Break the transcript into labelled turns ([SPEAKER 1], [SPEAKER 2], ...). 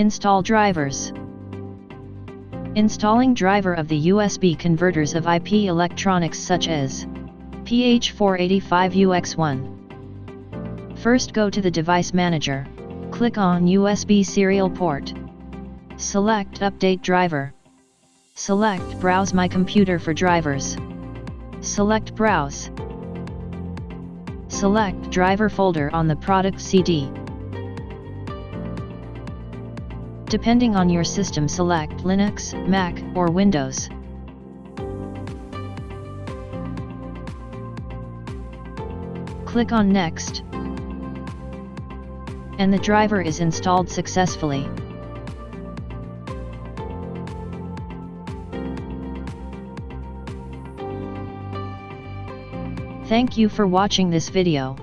[SPEAKER 1] Install drivers. Installing driver of the USB converters of IPElectronix such as PH485UX1. First go to the device manager, click on USB serial port. Select Update Driver. Select Browse My Computer for drivers. Select Browse. Select driver folder on the product CD. Depending on your system, select Linux, Mac, or Windows. Click on Next, and the driver is installed successfully. Thank you for watching this video.